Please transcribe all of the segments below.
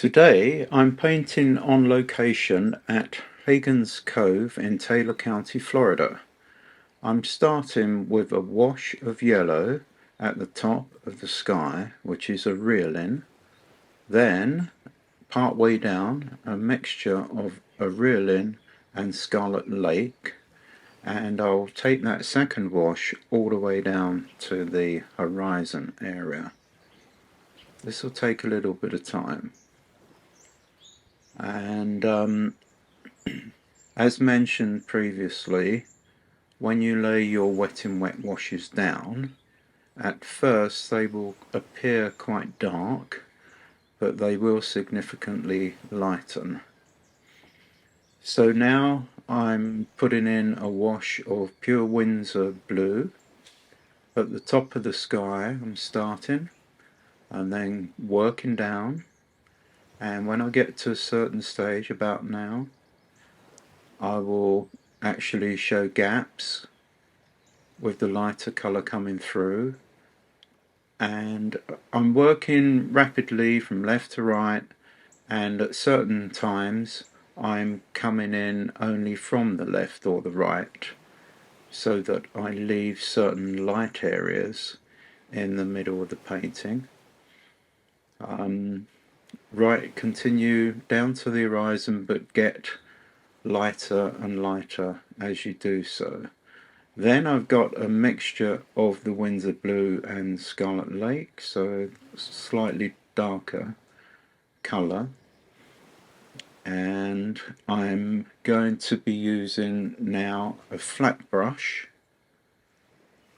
Today I'm painting on location at Hagen's Cove in Taylor County, Florida. I'm starting with a wash of yellow at the top of the sky, which is a reelin. Then, part way down, a mixture of a reelin and Scarlet Lake, and I'll take that second wash all the way down to the horizon area. This will take a little bit of time. And as mentioned previously, when you lay your wet and wet washes down, at first they will appear quite dark, but they will significantly lighten. So now I'm putting in a wash of pure Winsor blue. At the top of the sky I'm starting, and then working down, and when I get to a certain stage, about now, I will actually show gaps with the lighter colour coming through, and I'm working rapidly from left to right, and at certain times I'm coming in only from the left or the right, so that I leave certain light areas in the middle of the painting. Continue down to the horizon, but get lighter and lighter as you do so. Then I've got a mixture of the Winsor Blue and Scarlet Lake, so slightly darker colour, and I'm going to be using now a flat brush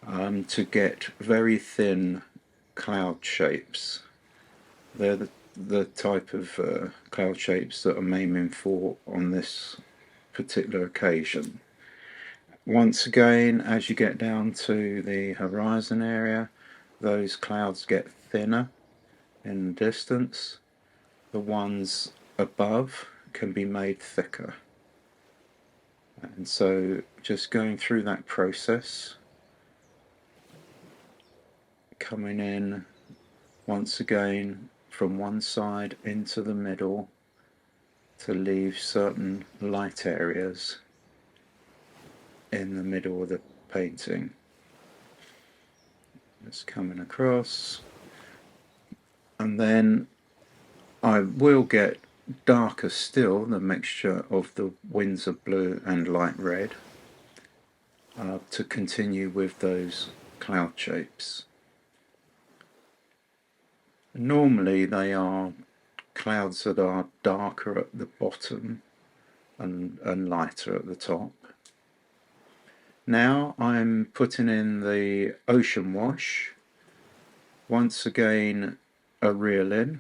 to get very thin cloud shapes. They're the type of cloud shapes that I'm aiming for on this particular occasion. Once again, as you get down to the horizon area, those clouds get thinner in the distance. The ones above can be made thicker. And so just going through that process, coming in once again from one side into the middle to leave certain light areas in the middle of the painting. Just coming across, and then I will get darker still, the mixture of the Winsor blue and light red, to continue with those cloud shapes. Normally they are clouds that are darker at the bottom and lighter at the top. Now I'm putting in the ocean wash, once again a reelin,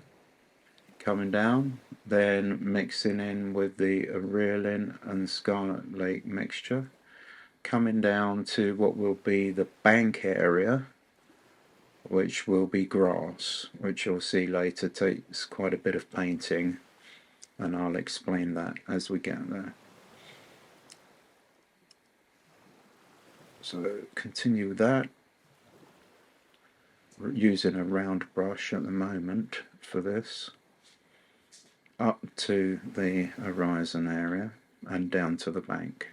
coming down, then mixing in with the reelin and Scarlet Lake mixture, coming down to what will be the bank area, which will be grass, which you'll see later takes quite a bit of painting, and I'll explain that as we get there. So continue with that, using a round brush at the moment for this, up to the horizon area and down to the bank.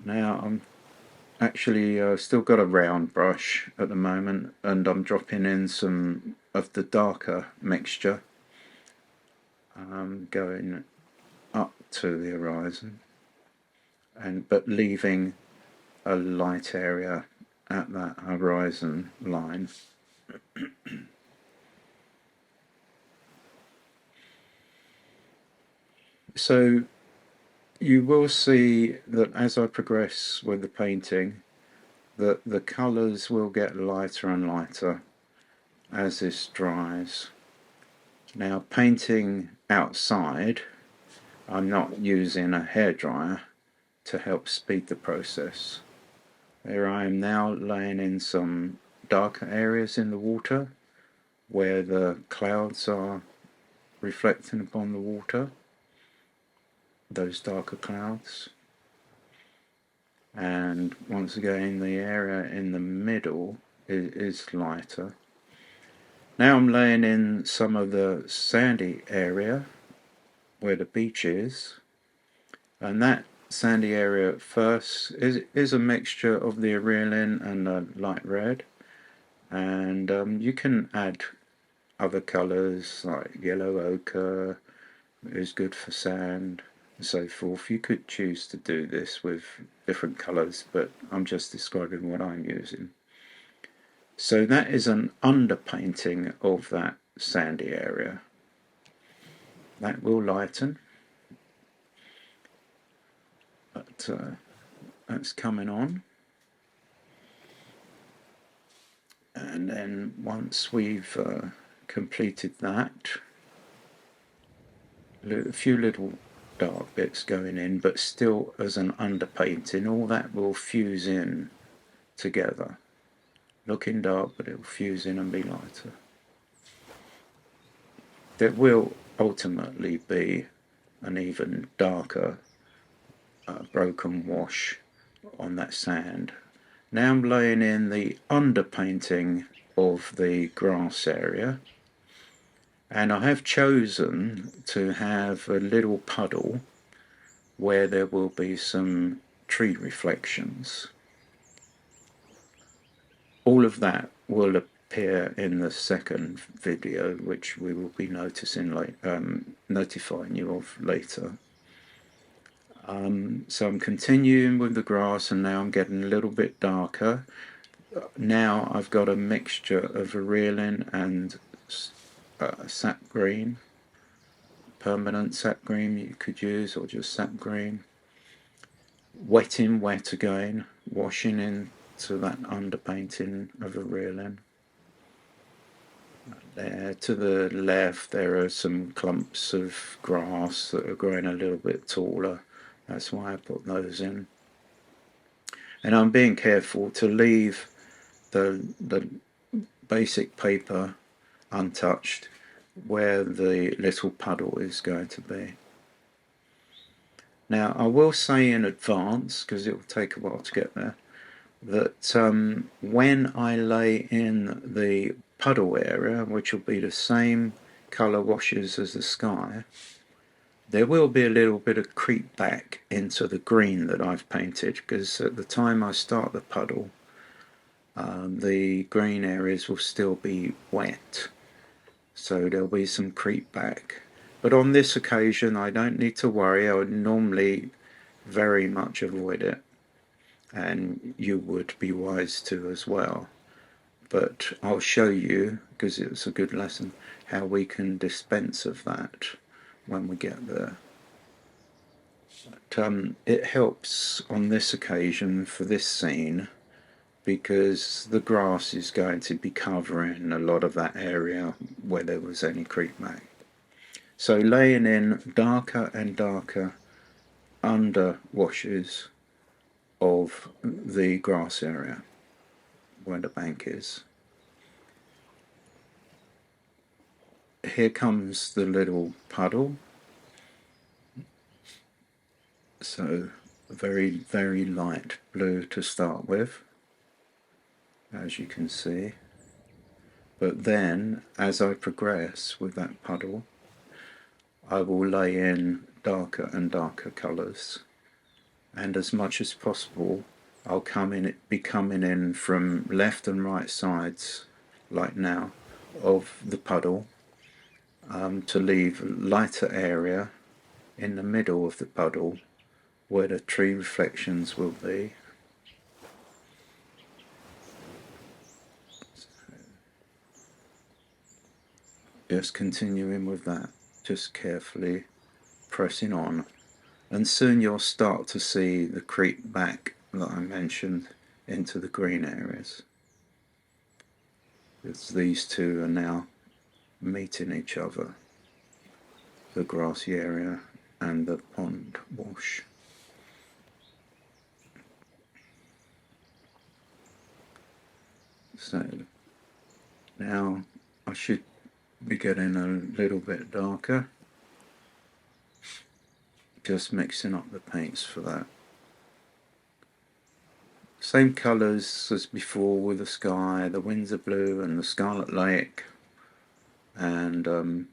Now I'm actually still got a round brush at the moment, and I'm dropping in some of the darker mixture, going up to the horizon, but leaving a light area at that horizon line. So you will see that as I progress with the painting, that the colours will get lighter and lighter as this dries. Now, painting outside, I'm not using a hairdryer to help speed the process. There I am now laying in some darker areas in the water where the clouds are reflecting upon the water, those darker clouds. And once again, the area in the middle is lighter. Now I'm laying in some of the sandy area where the beach is, and that sandy area at first is a mixture of the Aurelian and the light red, and you can add other colours like yellow ochre is good for sand and so forth. You could choose to do this with different colours, but I'm just describing what I'm using. So that is an underpainting of that sandy area. That will lighten, but that's coming on. And then once we've completed that, a few little dark bits going in, but still as an underpainting, all that will fuse in together. Looking dark, but it will fuse in and be lighter. There will ultimately be an even darker broken wash on that sand. Now I'm laying in the underpainting of the grass area, and I have chosen to have a little puddle where there will be some tree reflections. All of that will appear in the second video, which we will be notifying you of later. So I'm continuing with the grass, and now I'm getting a little bit darker. Now I've got a mixture of Aurelian and sap green, permanent sap green you could use, or just sap green. Wetting wet again, washing into that underpainting of Aurelian. There to the left there are some clumps of grass that are growing a little bit taller. That's why I put those in. And I'm being careful to leave the basic paper untouched where the little puddle is going to be. Now I will say in advance, because it will take a while to get there, that when I lay in the puddle area, which will be the same colour washes as the sky, there will be a little bit of creep back into the green that I've painted, because at the time I start the puddle, the green areas will still be wet, so there'll be some creep back. But on this occasion I don't need to worry. I would normally very much avoid it, and you would be wise to as well. But I'll show you, because it's a good lesson, how we can dispense of that when we get there. But it helps on this occasion for this scene, because the grass is going to be covering a lot of that area where there was any creep back. So laying in darker and darker under washes of the grass area where the bank is. Here comes the little puddle. So very, very light blue to start with, as you can see. But then, as I progress with that puddle, I will lay in darker and darker colours, and as much as possible I'll be coming in from left and right sides, like now, of the puddle, to leave a lighter area in the middle of the puddle where the tree reflections will be. Just continuing with that, just carefully pressing on, and soon you'll start to see the creep back that I mentioned into the green areas. Because these two are now meeting each other, the grassy area and the pond wash. So now I should be getting a little bit darker, just mixing up the paints for that. Same colours as before with the sky, the Windsor blue and the Scarlet Lake, and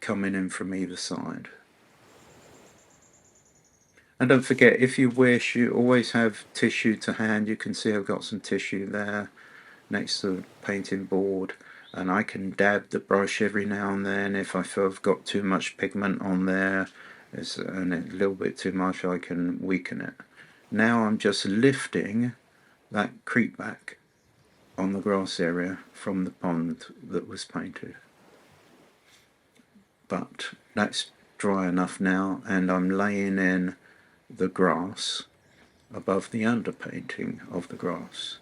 coming in from either side. And don't forget, if you wish, you always have tissue to hand. You can see I've got some tissue there next to the painting board, and I can dab the brush every now and then if I feel I've got too much pigment on there and a little bit too much, I can weaken it. Now I'm just lifting that creep back on the grass area from the pond that was painted. But that's dry enough now, and I'm laying in the grass above the underpainting of the grass.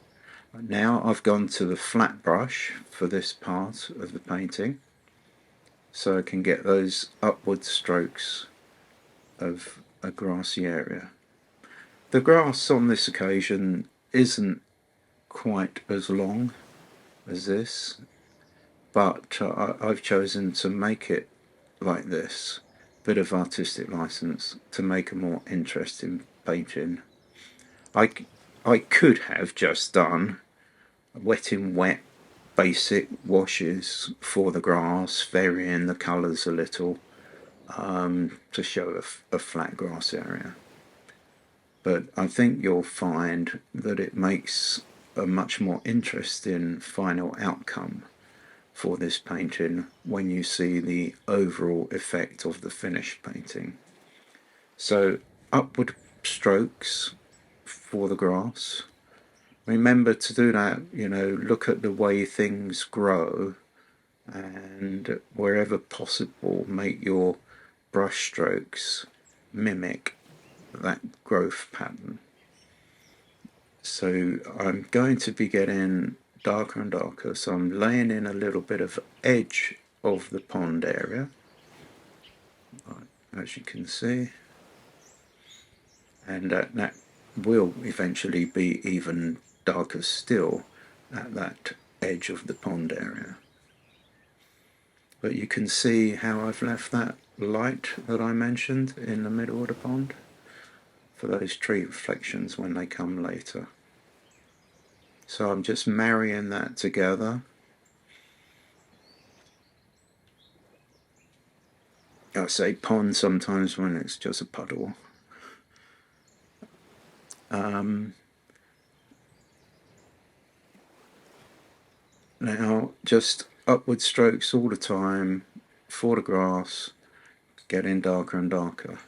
Now I've gone to the flat brush for this part of the painting, so I can get those upward strokes of a grassy area. The grass on this occasion isn't quite as long as this, but I've chosen to make it like this, bit of artistic license to make a more interesting painting. I could have just done wet in wet basic washes for the grass, varying the colours a little to show a flat grass area. But I think you'll find that it makes a much more interesting final outcome for this painting when you see the overall effect of the finished painting. So upward strokes for the grass. Remember to do that, look at the way things grow, and wherever possible make your brush strokes mimic that growth pattern. So I'm going to be getting darker and darker, so I'm laying in a little bit of edge of the pond area, as you can see, and that will eventually be even darker still at that edge of the pond area. But you can see how I've left that light that I mentioned in the middle of the pond for those tree reflections when they come later. So I'm just marrying that together. I say pond sometimes when it's just a puddle. Now just upward strokes all the time for the grass, getting darker and darker.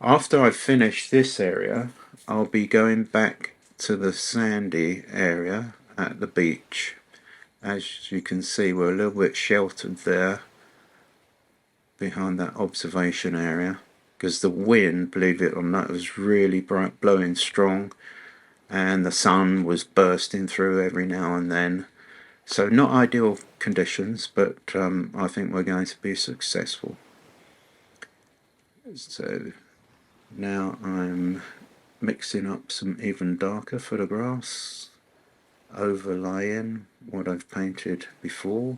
After I've finished this area, I'll be going back to the sandy area at the beach. As you can see, we're a little bit sheltered there behind that observation area because the wind, believe it or not, was really bright, blowing strong, and the sun was bursting through every now and then. So not ideal conditions, but I think we're going to be successful. So now I'm mixing up some even darker for the grass, overlaying what I've painted before.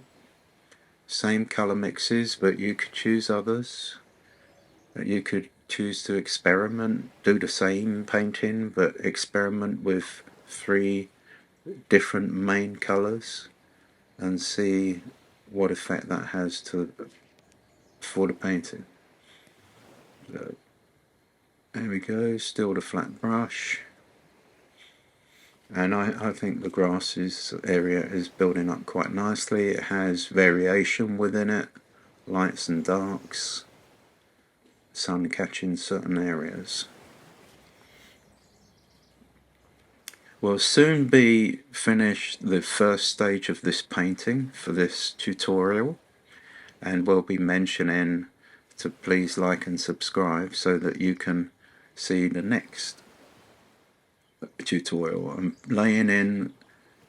Same colour mixes, but you could choose others. You could choose to experiment, do the same painting, but experiment with 3 different main colours and see what effect that has for the painting. So, there we go, still the flat brush, and I think the grasses area is building up quite nicely. It has variation within it, lights and darks, sun catching certain areas. We'll soon be finished the first stage of this painting for this tutorial, and we'll be mentioning to please like and subscribe so that you can see the next tutorial. I'm laying in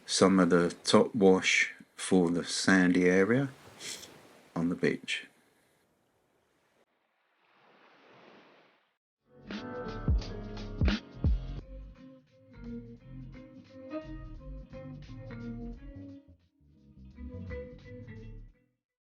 some of the top wash for the sandy area on the beach.